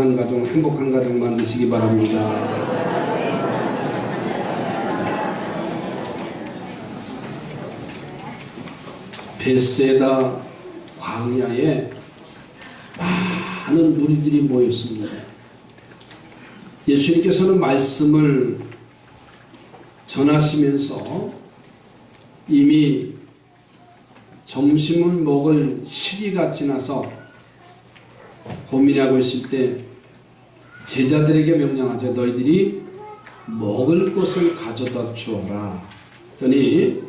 사랑하는 가정, 행복한 가정 만드시기 바랍니다. 베세다 광야에 많은 무리들이 모였습니다. 예수님께서는 말씀을 전하시면서 이미 점심을 먹을 시기가 지나서 고민하고 있을 때 제자들에게 명령하자. 너희들이 먹을 것을 가져다 주어라. 그랬더니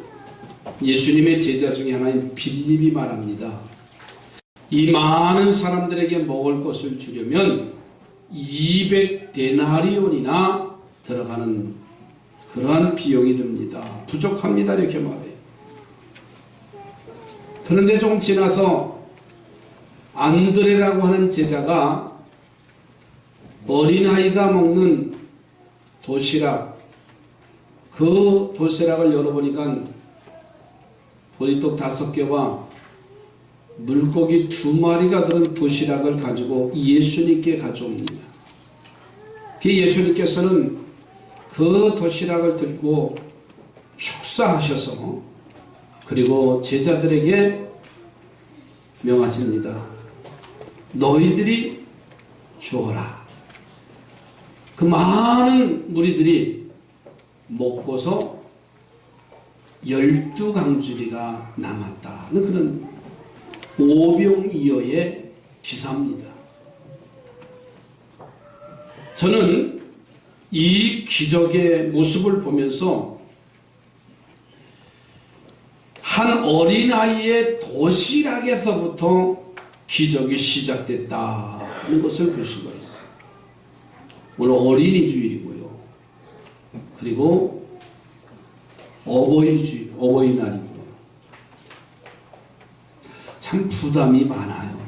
예수님의 제자 중에 하나인 빌립이 말합니다. 이 많은 사람들에게 먹을 것을 주려면 200데나리온이나 들어가는 그러한 비용이 듭니다. 부족합니다. 이렇게 말해요. 그런데 조금 지나서 안드레라고 하는 제자가 어린아이가 먹는 도시락, 그 도시락을 열어보니까 보리떡 5개와 물고기 2마리가 들은 도시락을 가지고 예수님께 가져옵니다. 예수님께서는 그 도시락을 들고 축사하셔서 그리고 제자들에게 명하십니다. 너희들이 주어라. 그 많은 무리들이 먹고서 12강주리가 남았다는 그런 오병이어의 기사입니다. 저는 이 기적의 모습을 보면서 한 어린아이의 도시락에서부터 기적이 시작됐다는 것을 볼 수가 있어요. 오늘 어린이 주일이고요. 그리고 어버이날이고요. 참 부담이 많아요.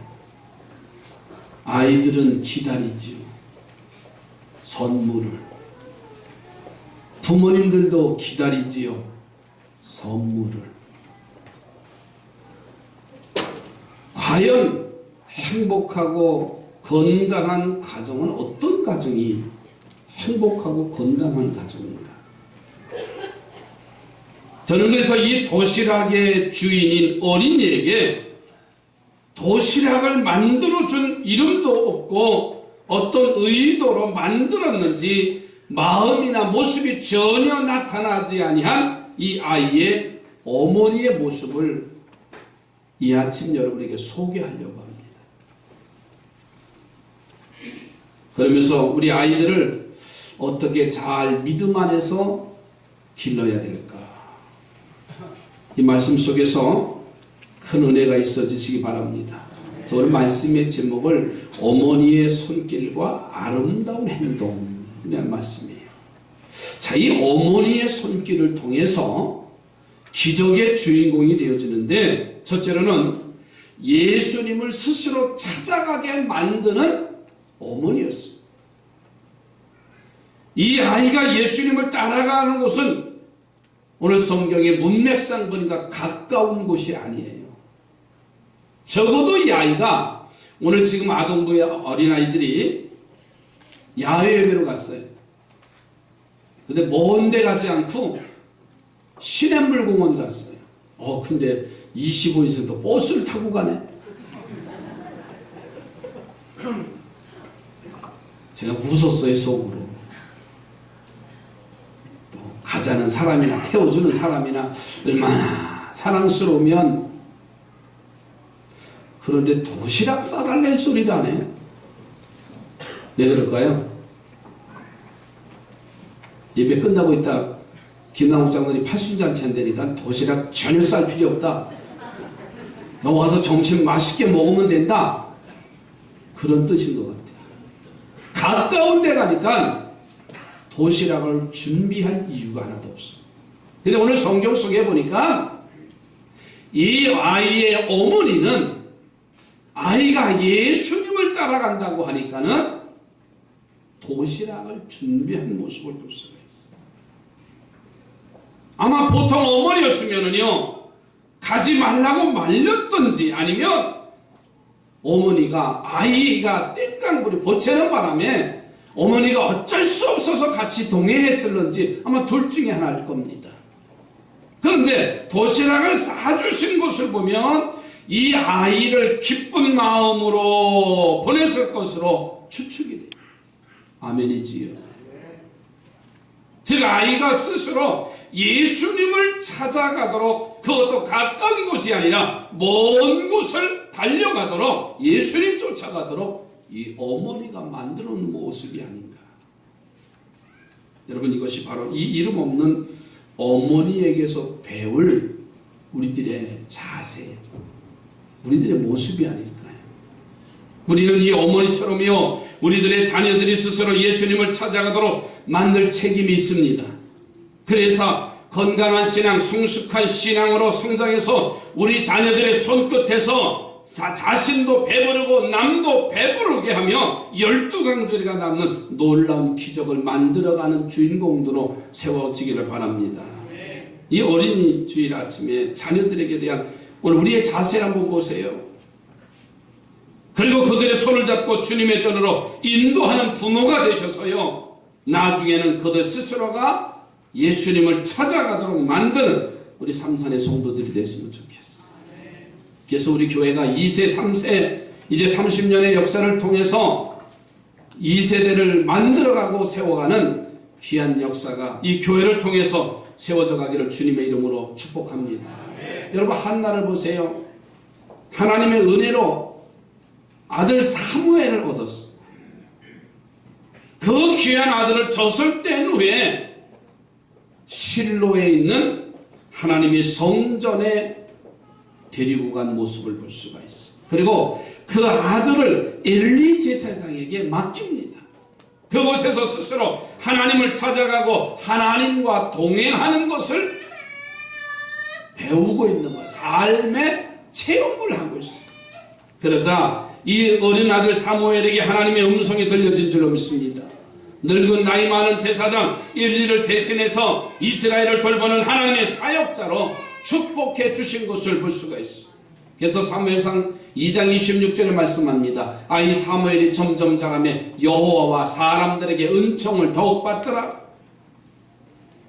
아이들은 기다리지요. 선물을. 부모님들도 기다리지요. 선물을. 과연 행복하고 건강한 가정은 어떤 가정이 행복하고 건강한 가정인가? 저는 그래서 이 도시락의 주인인 어린이에게 도시락을 만들어준 이름도 없고 어떤 의도로 만들었는지 마음이나 모습이 전혀 나타나지 아니한 이 아이의 어머니의 모습을 이 아침 여러분에게 소개하려고 합니다. 그러면서 우리 아이들을 어떻게 잘 믿음 안에서 길러야 될까? 이 말씀 속에서 큰 은혜가 있어지시기 바랍니다. 오늘 말씀의 제목을 어머니의 손길과 아름다운 행동이라는 말씀이에요. 자, 이 어머니의 손길을 통해서 기적의 주인공이 되어지는데, 첫째로는 예수님을 스스로 찾아가게 만드는 어머니였어요. 이 아이가 예수님을 따라가는 곳은 오늘 성경의 문맥상 보니까 가까운 곳이 아니에요. 적어도 이 아이가 오늘 지금 아동부의 어린아이들이 야외 예배로 갔어요. 근데 먼 데 가지 않고 시냇물공원 갔어요. 근데 25인승도 버스를 타고 가네. 제가 웃었어요, 속으로. 또 가자는 사람이나 태워주는 사람이나 얼마나 사랑스러우면, 그런데 도시락 싸달래 소리를 안 해요. 왜 그럴까요? 예배 끝나고 있다 김남욱 장로님 팔순잔치 한다니까 도시락 전혀 쌀 필요 없다. 너 와서 점심 맛있게 먹으면 된다. 그런 뜻인 것 같아요. 가까운 데 가니까 도시락을 준비할 이유가 하나도 없어. 근데 오늘 성경 속에 보니까 이 아이의 어머니는 아이가 예수님을 따라간다고 하니까는 도시락을 준비한 모습을 볼 수가 있어요. 아마 보통 어머니였으면은요, 가지 말라고 말렸던지 아니면 어머니가 아이가 땡깡부리 보채는 바람에 어머니가 어쩔 수 없어서 같이 동행했을런지 아마 둘 중에 하나일 겁니다. 그런데 도시락을 싸주신 것을 보면 이 아이를 기쁜 마음으로 보냈을 것으로 추측이 돼요. 아멘이지요. 즉 아이가 스스로 예수님을 찾아가도록, 그것도 가까운 곳이 아니라 먼 곳을 달려가도록, 예수님 쫓아가도록 이 어머니가 만들어 놓은 모습이 아닌가. 여러분, 이것이 바로 이 이름 없는 어머니에게서 배울 우리들의 자세, 우리들의 모습이 아닐까요? 우리는 이 어머니처럼요, 우리들의 자녀들이 스스로 예수님을 찾아가도록 만들 책임이 있습니다. 그래서 건강한 신앙, 성숙한 신앙으로 성장해서 우리 자녀들의 손끝에서 자신도 배부르고 남도 배부르게 하며 12강조리가 남는 놀라운 기적을 만들어가는 주인공들로 세워지기를 바랍니다. 이 어린이 주일 아침에 자녀들에게 대한 오늘 우리의 자세를 한번 보세요. 그리고 그들의 손을 잡고 주님의 전으로 인도하는 부모가 되셔서요, 나중에는 그들 스스로가 예수님을 찾아가도록 만드는 우리 삼산의 성도들이 됐으면 좋겠어요. 그래서 우리 교회가 2세, 3세, 이제 30년의 역사를 통해서 2세대를 만들어가고 세워가는 귀한 역사가 이 교회를 통해서 세워져 가기를 주님의 이름으로 축복합니다. 여러분, 한나를 보세요. 하나님의 은혜로 아들 사무엘을 얻었어. 그 귀한 아들을 젖을 뗀 후에 실로에 있는 하나님의 성전에 데리고 간 모습을 볼 수가 있어. 그리고 그 아들을 엘리 제사장에게 맡깁니다. 그곳에서 스스로 하나님을 찾아가고 하나님과 동행하는 것을 배우고 있는 것, 삶의 체험을 하고 있어요. 그러자 이 어린 아들 사무엘에게 하나님의 음성이 들려진 줄로 믿습니다. 늙은 나이 많은 제사장 엘리를 대신해서 이스라엘을 돌보는 하나님의 사역자로 축복해 주신 것을 볼 수가 있어요. 그래서 사무엘상 2장 26절에 말씀합니다. 이 사무엘이 점점 자라며 여호와와 사람들에게 은총을 더욱 받더라.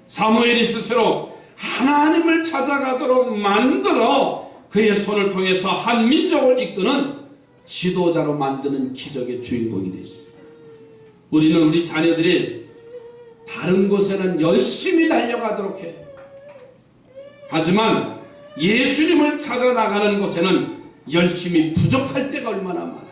사무엘이 스스로 하나님을 찾아가도록 만들어 그의 손을 통해서 한 민족을 이끄는 지도자로 만드는 기적의 주인공이 됐어요. 우리는 우리 자녀들이 다른 곳에는 열심히 달려가도록 해. 하지만 예수님을 찾아 나가는 곳에는 열심히 부족할 때가 얼마나 많아.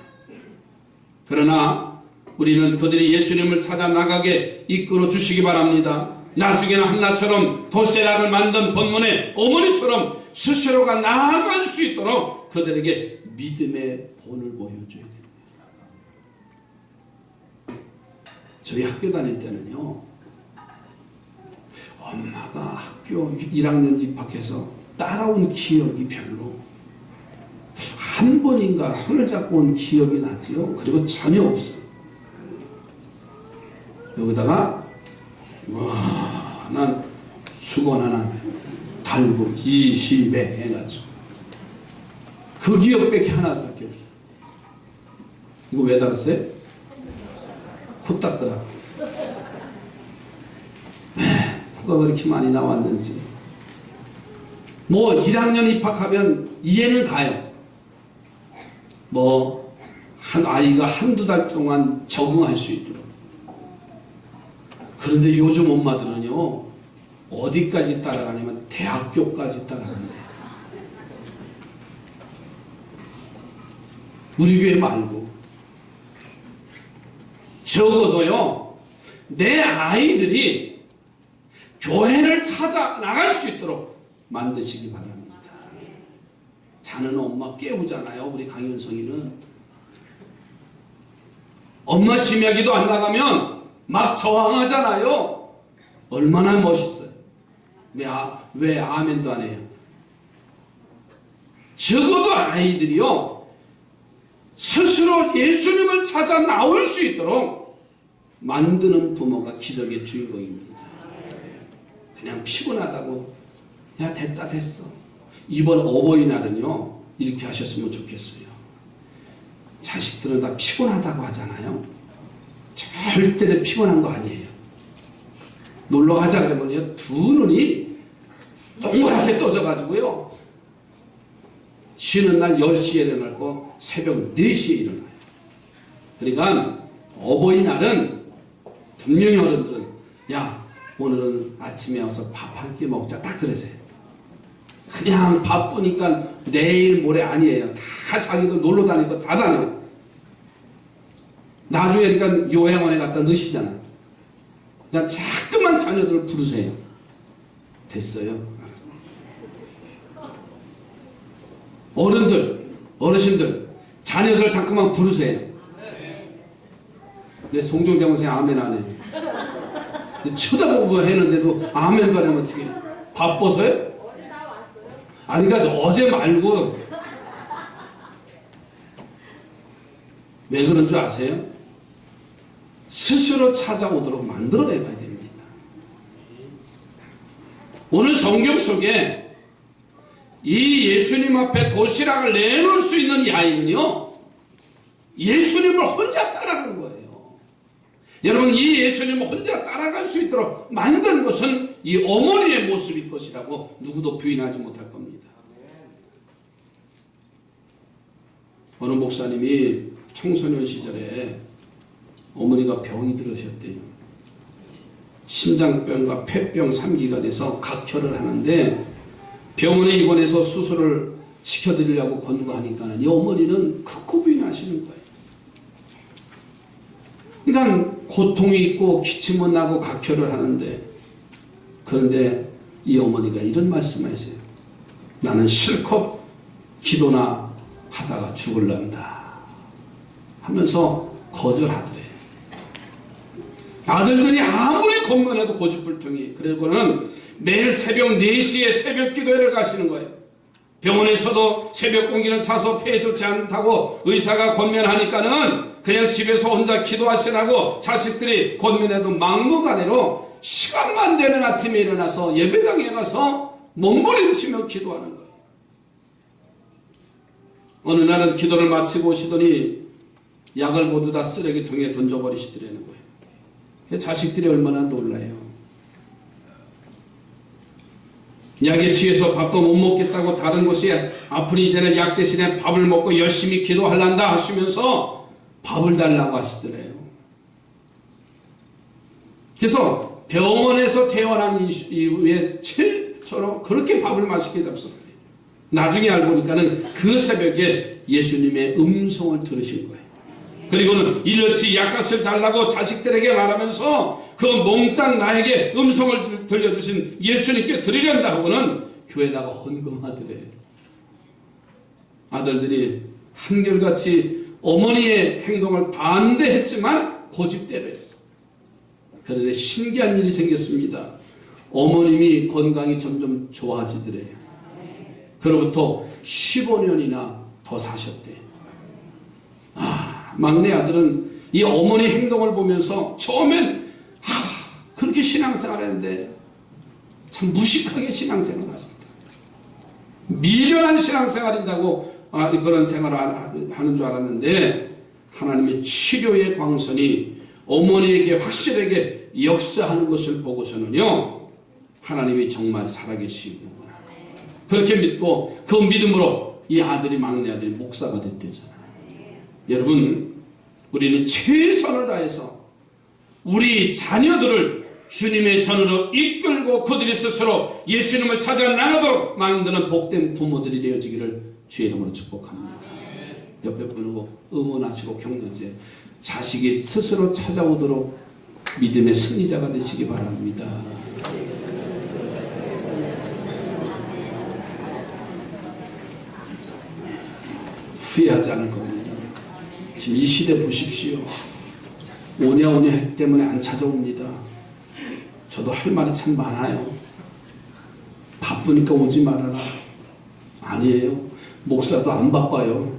그러나 우리는 그들이 예수님을 찾아 나가게 이끌어 주시기 바랍니다. 나중에는 한나처럼 도시락을 만든 본문의 어머니처럼 스스로가 나아갈 수 있도록 그들에게 믿음의 본을 보여줘야 됩니다. 저희 학교 다닐 때는요, 엄마가 학교 1학년 입학해서 따라온 기억이 별로, 한 번인가 손을 잡고 온 기억이 나지요. 그리고 전혀 없어. 여기다가 난 수건 하나 달고 기심배 해가지고 그 기억밖에 하나밖에 없어. 이거 왜 달았어요? 코 닦으라. 코가 그렇게 많이 나왔는지. 뭐 1학년 입학하면 이해는 가요. 뭐 한 아이가 한두 달 동안 적응할 수 있도록. 그런데 요즘 엄마들은요, 어디까지 따라가냐면 대학교까지 따라간대. 우리 교회 말고. 적어도요, 내 아이들이 교회를 찾아 나갈 수 있도록 만드시기 바랍니다. 자는 엄마 깨우잖아요. 우리 강윤성이는 엄마 심야기도 안 나가면 막 저항하잖아요. 얼마나 멋있어요. 왜 아멘도 안 해요? 적어도 아이들이요, 스스로 예수님을 찾아 나올 수 있도록 만드는 부모가 기적의 주인공입니다. 그냥 피곤하다고 야 됐다 됐어. 이번 어버이날은요, 이렇게 하셨으면 좋겠어요. 자식들은 다 피곤하다고 하잖아요. 절대로 피곤한 거 아니에요. 놀러 가자 그러면요, 두 눈이 동그랗게 떠져가지고요, 쉬는 날 10시에 일어나고 새벽 4시에 일어나요. 그러니까 어버이날은 분명히 어른들은 야, 오늘은 아침에 와서 밥 한 끼 먹자, 딱 그러세요. 그냥 바쁘니까 내일 모레 아니에요. 다 자기들 놀러 다니고 다 다녀요. 나중에 그러니까 요양원에 갖다 넣으시잖아요. 그러니까 자꾸만 자녀들을 부르세요. 됐어요. 알았어요. 어른들, 어르신들, 자녀들을 자꾸만 부르세요. 근데 송정장 선생님 아멘 안 해요. 쳐다보고 했는데도 아멘 안 하면 어떻게 해요? 바빠서요? 아니, 그러니까 어제 말고. 왜 그런 줄 아세요? 스스로 찾아오도록 만들어야 됩니다. 오늘 성경 속에 이 예수님 앞에 도시락을 내놓을 수 있는 이 아이는요, 예수님을 혼자 따라간 거예요. 여러분, 이 예수님을 혼자 따라갈 수 있도록 만든 것은 이 어머니의 모습일 것이라고 누구도 부인하지 못할 겁니다. 어느 목사님이 청소년 시절에 어머니가 병이 들으셨대요. 심장병과 폐병 3기가 돼서 각혈을 하는데 병원에 입원해서 수술을 시켜드리려고 권고하니까 이 어머니는 극구 부인하시는 거예요. 그러니까 고통이 있고 기침은 나고 각혈을 하는데, 그런데 이 어머니가 이런 말씀을 하세요. 나는 실컷 기도나 하다가 죽을란다 하면서 거절하더래. 아들들이 아무리 권면해도 고집불통이. 그리고는 매일 새벽 4시에 새벽 기도회를 가시는 거예요. 병원에서도 새벽 공기는 차서 폐에 좋지 않다고 의사가 권면하니까는 그냥 집에서 혼자 기도하시라고 자식들이 권면해도 막무가내로 시간만 되면 아침에 일어나서 예배당에 가서 몸부림치며 기도하는 거예요. 어느 날은 기도를 마치고 오시더니 약을 모두 다 쓰레기통에 던져버리시더라는 거예요. 자식들이 얼마나 놀라요. 약에 취해서 밥도 못 먹겠다고 다른 곳에 아프니 이제는 약 대신에 밥을 먹고 열심히 기도하란다 하시면서 밥을 달라고 하시더래요. 그래서 병원에서 퇴원한 이후에 최초로 그렇게 밥을 맛있게 잡수더래요. 나중에 알고 보니까는 그 새벽에 예수님의 음성을 들으신 거예요. 그리고는 일러치 약값을 달라고 자식들에게 말하면서 그 몽땅 나에게 음성을 들려주신 예수님께 드리련다 하고는 교회에다가 헌금하더래요. 아들들이 한결같이 어머니의 행동을 반대했지만 고집대로 했어. 그런데 신기한 일이 생겼습니다. 어머님이 건강이 점점 좋아지더래요. 그로부터 15년이나 더 사셨대요. 막내 아들은 이 어머니 행동을 보면서 처음엔 그렇게 신앙생활 했는데 참 무식하게 신앙생활 하셨다. 미련한 신앙생활인다고 그런 생활을 하는 줄 알았는데 하나님의 치료의 광선이 어머니에게 확실하게 역사하는 것을 보고서는요, 하나님이 정말 살아계시구나 그렇게 믿고 그 믿음으로 이 아들이, 막내 아들이 목사가 됐대잖아요. 여러분, 우리는 최선을 다해서 우리 자녀들을 주님의 전으로 이끌고 그들이 스스로 예수님을 찾아 나가도록 만드는 복된 부모들이 되어지기를 주의 이름으로 축복합니다. 옆에 부르고 응원하시고 격려하세요. 자식이 스스로 찾아오도록 믿음의 승리자가 되시기 바랍니다. 후회하지 않을 겁니다. 지금 이 시대 보십시오. 오냐 때문에 안 찾아옵니다. 저도 할 말이 참 많아요. 바쁘니까 오지 말아라. 아니에요. 목사도 안 바빠요.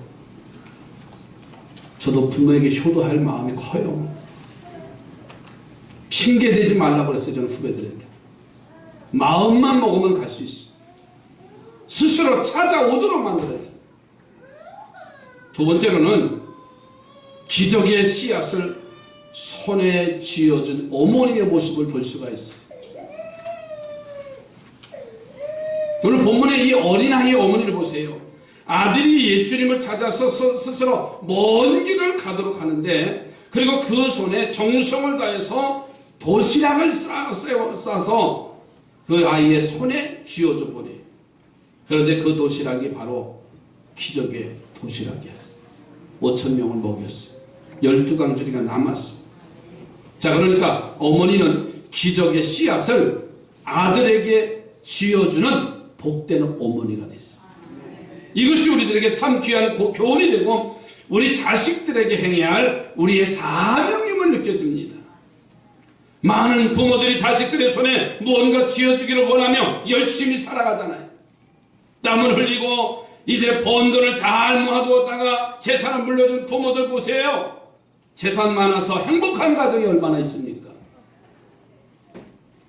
저도 부모에게 효도할 마음이 커요. 핑계대지 말라고 그랬어요. 저는 후배들한테. 마음만 먹으면 갈 수 있어. 스스로 찾아오도록 만들어야죠. 두 번째로는 기적의 씨앗을 손에 쥐어준 어머니의 모습을 볼 수가 있어요. 오늘 본문의 이 어린아이의 어머니를 보세요. 아들이 예수님을 찾아서 스스로 먼 길을 가도록 하는데, 그리고 그 손에 정성을 다해서 도시락을 싸서 그 아이의 손에 쥐어줘 보내요. 그런데 그 도시락이 바로 기적의 도시락이었어요. 5,000명을 먹였어요. 12강줄이가 남았어요. 자, 그러니까 어머니는 기적의 씨앗을 아들에게 쥐어주는 복되는 어머니가 됐어요. 이것이 우리들에게 참 귀한 교훈이 되고 우리 자식들에게 행해야 할 우리의 사명임을 느껴집니다. 많은 부모들이 자식들의 손에 무언가 쥐어주기를 원하며 열심히 살아가잖아요. 땀을 흘리고 이제 번 돈을 잘 모아두었다가 재산을 물려준 부모들 보세요. 재산 많아서 행복한 가정이 얼마나 있습니까?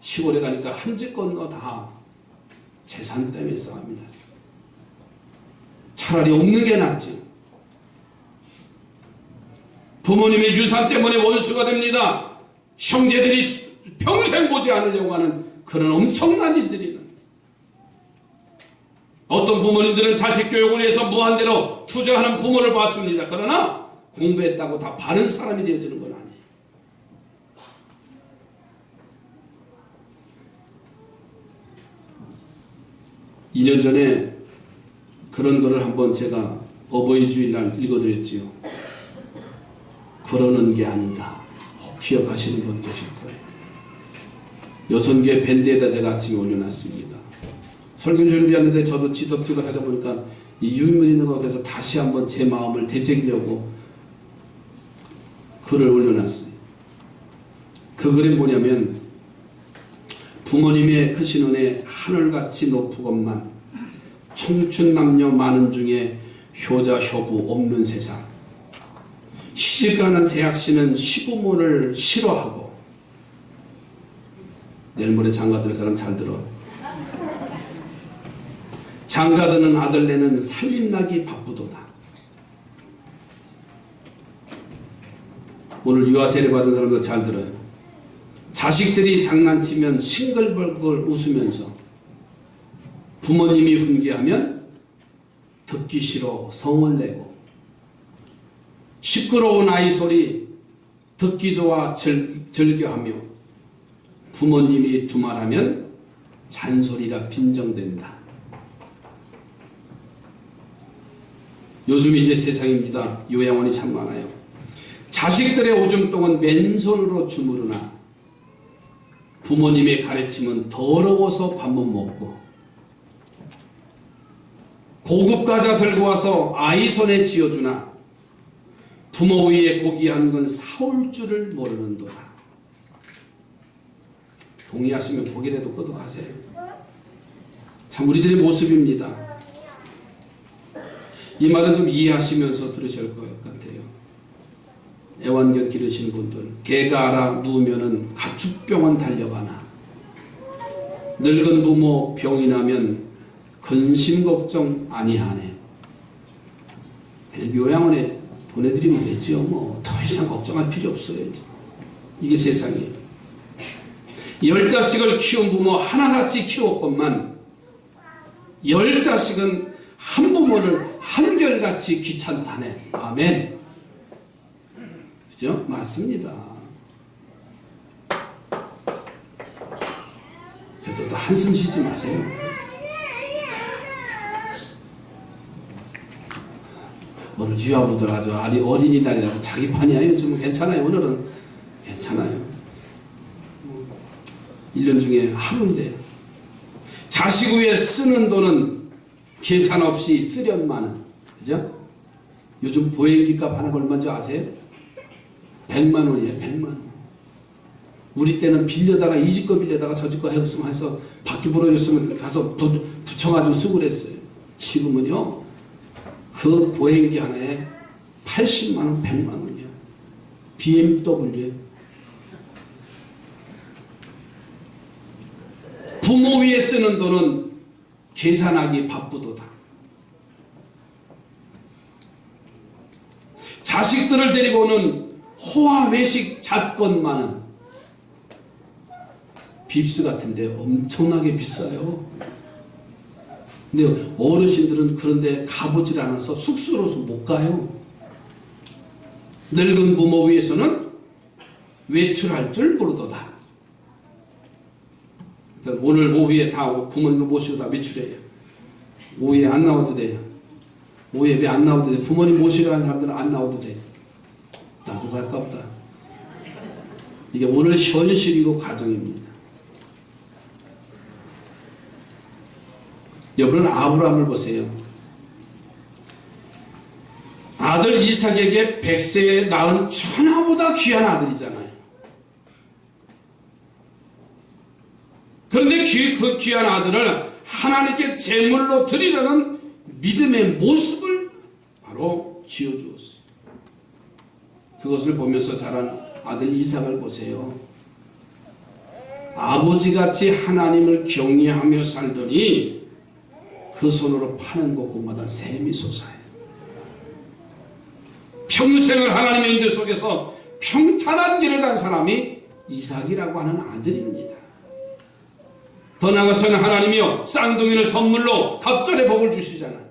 시골에 가니까 한 집 건너 다 재산 때문에 싸움이 났어요. 차라리 없는 게 낫지. 부모님의 유산 때문에 원수가 됩니다. 형제들이 평생 보지 않으려고 하는 그런 엄청난 일들이. 어떤 부모님들은 자식 교육을 위해서 무한대로 투자하는 부모를 봤습니다. 그러나 공부했다고 다 바른 사람이 되어지는 건 아니에요. 2년 전에 그런 거를 한번 제가 어버이 주일날 읽어드렸지요. 그러는 게 아니다. 기억하시는 분 계실 거예요. 여선교회 밴드에다 제가 아침에 올려놨습니다. 설교 준비하는데 저도 지덕지덕 하다 보니까 이 유인물 있는 거 그래서 다시 한번 제 마음을 되새기려고 글을 올려놨어요. 그 글이 뭐냐면, 부모님의 크신 은혜 하늘같이 높으건만 청춘 남녀 많은 중에 효자 효부 없는 세상. 시집가는 새학시는 시부모를 싫어하고, 내일 모레 장가들 사람 잘 들어. 장가드는 아들내는 살림나기 바쁘도다. 오늘 유아 세례 받은 사람들 잘 들어요. 자식들이 장난치면 싱글벙글 웃으면서, 부모님이 훈계하면 듣기 싫어 성을 내고, 시끄러운 아이 소리 듣기 좋아 즐겨하며, 부모님이 두말하면 잔소리라 빈정된다. 요즘 이제 세상입니다. 요양원이 참 많아요. 자식들의 오줌똥은 맨손으로 주무르나 부모님의 가르침은 더러워서 밥 못 먹고, 고급 과자 들고 와서 아이 손에 쥐어주나 부모 위에 고기 한 건 사올 줄을 모르는도다. 동의하시면 고기라도 끄고 가세요. 참 우리들의 모습입니다. 이 말은 좀 이해하시면서 들으실 것 같아요. 애완견 기르시는 분들, 개가 알아 누우면은 가축병원 달려가나, 늙은 부모 병이 나면 근심 걱정 아니하네. 요양원에 보내드리면 되지요. 뭐 더 이상 걱정할 필요 없어요. 이게 세상이에요. 10자식을 키운 부모 하나같이 키웠건만 10자식은 한 부모를 한결같이 귀찮다네. 아멘. 그죠? 맞습니다. 그래도 또 한숨 쉬지 마세요. 오늘 유아부들 아주 어린이날이라고 자기 판이야. 요즘은 괜찮아요. 오늘은 괜찮아요. 1년 중에 하루인데, 자식 위에 쓰는 돈은 계산 없이 쓰련마는, 그죠? 요즘 보행기 값 하나가 얼마인지 아세요? 100만 원이에요. 100만 원. 우리 때는 빌려다가 이 집 거 빌려다가 저 집 거 해서 바퀴 부러졌으면 가서 붙여가지고 쓰고 그랬어요. 지금은요, 그 보행기 하나에 80만 원, 100만 원이야. BMW. 부모 위에 쓰는 돈은 계산하기 바쁘도다. 자식들을 데리고 오는 호화 외식 잣것만은 빕스 같은데 엄청나게 비싸요. 근데 어르신들은 그런데 가보질 않아서 쑥스러워서 못 가요. 늙은 부모 위해서는 외출할 줄 모르도다. 오늘 오후에 다 부모님을 모시고 다 외출해요. 오후에 안 나와도 돼요. 오후에 왜 안 나와도 돼요? 부모님 모시러 가는 사람들은 안 나와도 돼요. 나도 갈까 보다. 이게 오늘 현실이고 가정입니다. 여러분 아브라함을 보세요. 아들 이삭에게 100세에 낳은 천하보다 귀한 아들이잖아요. 그런데 그 귀한 아들을 하나님께 제물로 드리려는 믿음의 모습을 바로 지어주었어요. 그것을 보면서 자란 아들 이삭을 보세요. 아버지같이 하나님을 경외하며 살더니 그 손으로 파는 곳곳마다 샘이 솟아요. 평생을 하나님의 인도 속에서 평탄한 길을 간 사람이 이삭이라고 하는 아들입니다. 더 나아가서는 하나님이요 쌍둥이를 선물로 갑절의 복을 주시잖아요.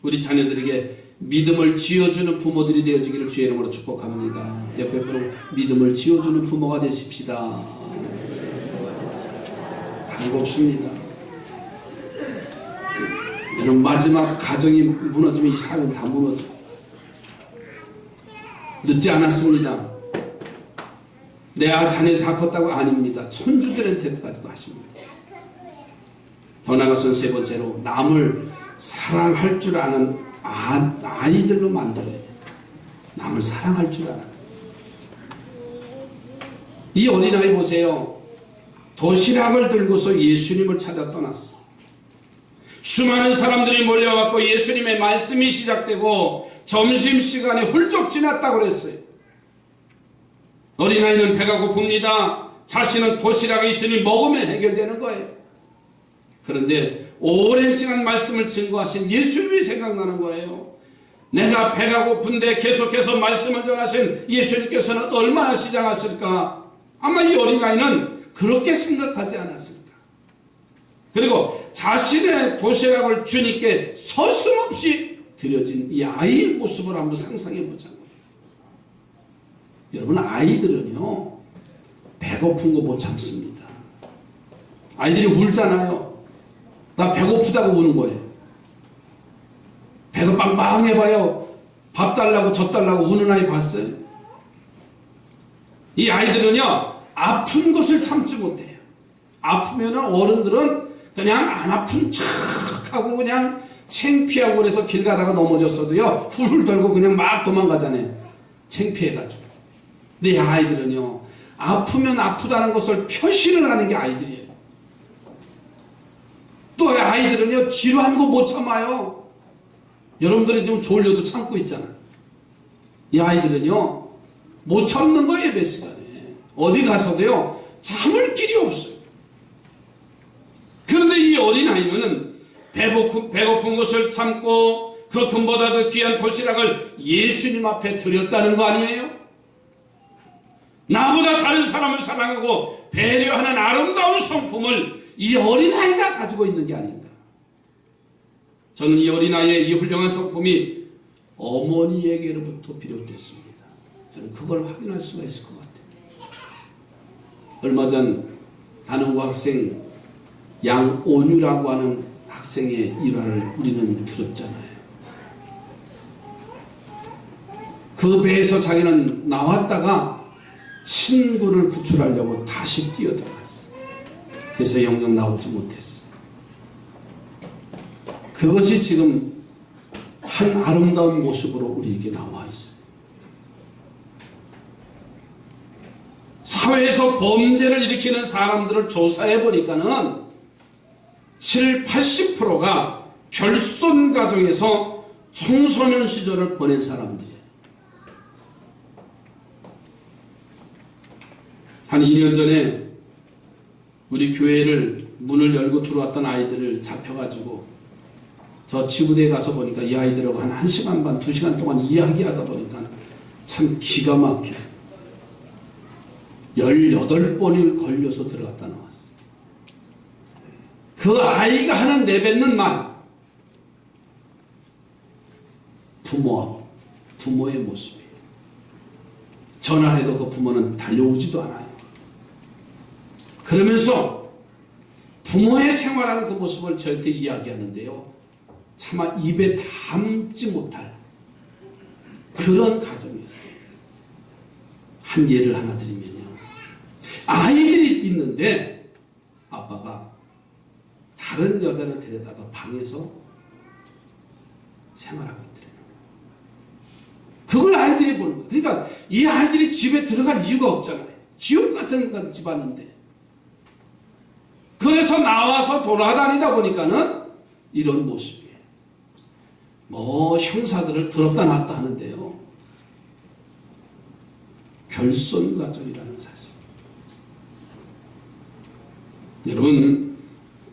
우리 자녀들에게 믿음을 지어주는 부모들이 되어지기를 주의 이름으로 축복합니다. 옆에 분은 믿음을 지어주는 부모가 되십시다. 반갑습니다. 여러분 마지막 가정이 무너지면 이 사회는 다 무너져. 늦지 않았습니다. 내 자녀들이 다 컸다고 아닙니다. 손주들한테까지도 하십니다. 더 나아가서는 세 번째로 남을 사랑할 줄 아는 아이들로 만들어야 돼요. 남을 사랑할 줄 아는. 이 어린아이 보세요. 도시락을 들고서 예수님을 찾아 떠났어. 수많은 사람들이 몰려왔고 예수님의 말씀이 시작되고 점심시간에 훌쩍 지났다고 그랬어요. 어린아이는 배가 고픕니다. 자신은 도시락이 있으니 먹으면 해결되는 거예요. 그런데 오랜 시간 말씀을 증거하신 예수님이 생각나는 거예요. 내가 배가 고픈데 계속해서 말씀을 전하신 예수님께서는 얼마나 시장하실까? 아마 이 어린아이는 그렇게 생각하지 않았을까? 그리고 자신의 도시락을 주님께 서슴없이 드려진 이 아이의 모습을 한번 상상해 보자고요. 여러분 아이들은요 배고픈 거 못 참습니다. 아이들이 울잖아요. 나 배고프다고 우는 거예요. 배가 빵빵해봐요. 밥 달라고 젖 달라고 우는 아이 봤어요? 이 아이들은요 아픈 것을 참지 못해요. 아프면 어른들은 그냥 안 아픈 척하고 그냥 창피하고 그래서 길 가다가 넘어졌어도요 훌훌 돌고 그냥 막 도망가잖아요. 창피해가지고. 근데 이 아이들은요 아프면 아프다는 것을 표시를 하는 게 아이들이에요. 또 아이들은요 지루한 거 못 참아요. 여러분들이 지금 졸려도 참고 있잖아요. 이 아이들은요 못 참는 거예요. 예배 시간에 어디 가서도요 참을 길이 없어요. 그런데 이 어린아이는 배고픈 것을 참고 그 금보다도 귀한 도시락을 예수님 앞에 드렸다는 거 아니에요? 나보다 다른 사람을 사랑하고 배려하는 아름다운 성품을 이 어린아이가 가지고 있는 게 아닌가. 저는 이 어린아이의 이 훌륭한 성품이 어머니에게로부터 비롯됐습니다. 저는 그걸 확인할 수가 있을 것 같아요. 얼마 전 단원고 학생 양온유라고 하는 학생의 일화를 우리는 들었잖아요. 그 배에서 자기는 나왔다가 친구를 구출하려고 다시 뛰어들어갔어요. 그래서 영영 나오지 못했어요. 그것이 지금 한 아름다운 모습으로 우리에게 나와 있어요. 사회에서 범죄를 일으키는 사람들을 조사해 보니까는 80%가 결손 가정에서 청소년 시절을 보낸 사람들이에요. 한 2년 전에 우리 교회를 문을 열고 들어왔던 아이들을 잡혀가지고 저 지구대에 가서 보니까 이 아이들하고 한 1시간 반, 2시간 동안 이야기하다 보니까 참 기가 막혀요. 18번을 걸려서 들어갔다 나왔어요. 그 아이가 하는 내뱉는 말, 부모의 모습이에요. 전화해도 그 부모는 달려오지도 않아요. 그러면서 부모의 생활하는 그 모습을 저한테 이야기하는데요. 차마 입에 담지 못할 그런 가정이었어요. 한 예를 하나 드리면요. 아이들이 있는데 아빠가 다른 여자를 데려다가 방에서 생활하고 있더래요. 그걸 아이들이 보는 거예요. 그러니까 이 아이들이 집에 들어갈 이유가 없잖아요. 지옥 같은 집안인데. 그래서 나와서 돌아다니다 보니까는 이런 모습이에요. 뭐 형사들을 들었다 놨다 하는데요. 결손가족이라는 사실. 여러분,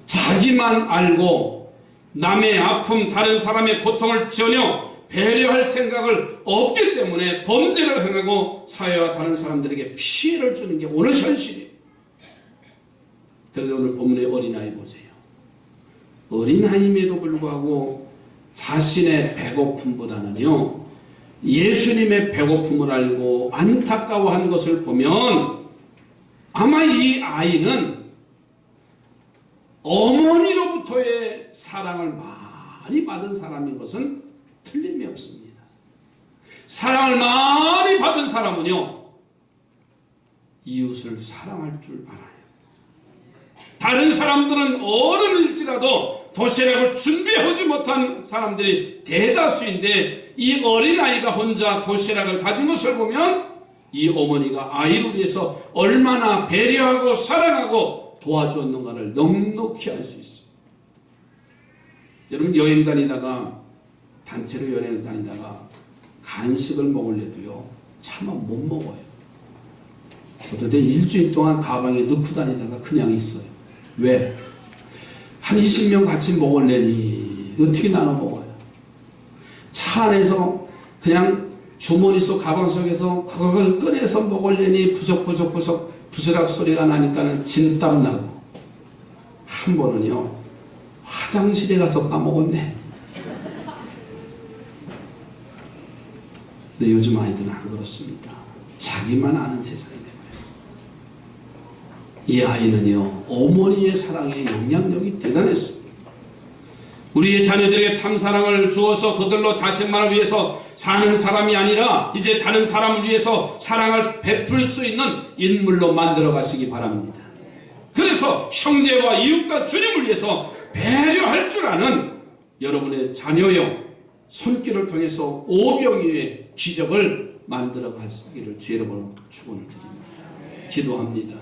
자기만 알고 남의 아픔, 다른 사람의 고통을 전혀 배려할 생각을 없기 때문에 범죄를 행하고 사회와 다른 사람들에게 피해를 주는 게 오늘 현실이에요. 그런데 오늘 본문의 어린아이 보세요. 어린아이임에도 불구하고 자신의 배고픔보다는요, 예수님의 배고픔을 알고 안타까워한 것을 보면 아마 이 아이는 어머니로부터의 사랑을 많이 받은 사람인 것은 틀림이 없습니다. 사랑을 많이 받은 사람은요, 이웃을 사랑할 줄 알아요. 다른 사람들은 어른일지라도 도시락을 준비하지 못한 사람들이 대다수인데 이 어린아이가 혼자 도시락을 가진 것을 보면 이 어머니가 아이를 위해서 얼마나 배려하고 사랑하고 도와주었는가를 넉넉히 알 수 있어요. 여러분, 여행 다니다가 단체로 여행을 다니다가 간식을 먹으려도요 차마 못 먹어요. 어떨 때 일주일 동안 가방에 넣고 다니다가 그냥 있어요. 왜? 한 20명 같이 먹을래니 어떻게 나눠 먹어요? 차 안에서 그냥 주머니 속 가방 속에서 그걸 꺼내서 먹을래니 부스럭 소리가 나니까는 진땀 나고, 한 번은요 화장실에 가서 까먹었네. 근데 요즘 아이들은 안 그렇습니다. 자기만 아는 세상이 되어버렸어요. 이 아이는요 어머니의 사랑의 영향력이 대단했습니다. 우리의 자녀들에게 참 사랑을 주어서 그들로 자신만을 위해서 사는 사람이 아니라 이제 다른 사람을 위해서 사랑을 베풀 수 있는 인물로 만들어 가시기 바랍니다. 그래서 형제와 이웃과 주님을 위해서 배려할 줄 아는 여러분의 자녀여, 손길을 통해서 오병이의 기적을 만들어 가시기를 주의 이름으로 축원을 드립니다. 기도합니다.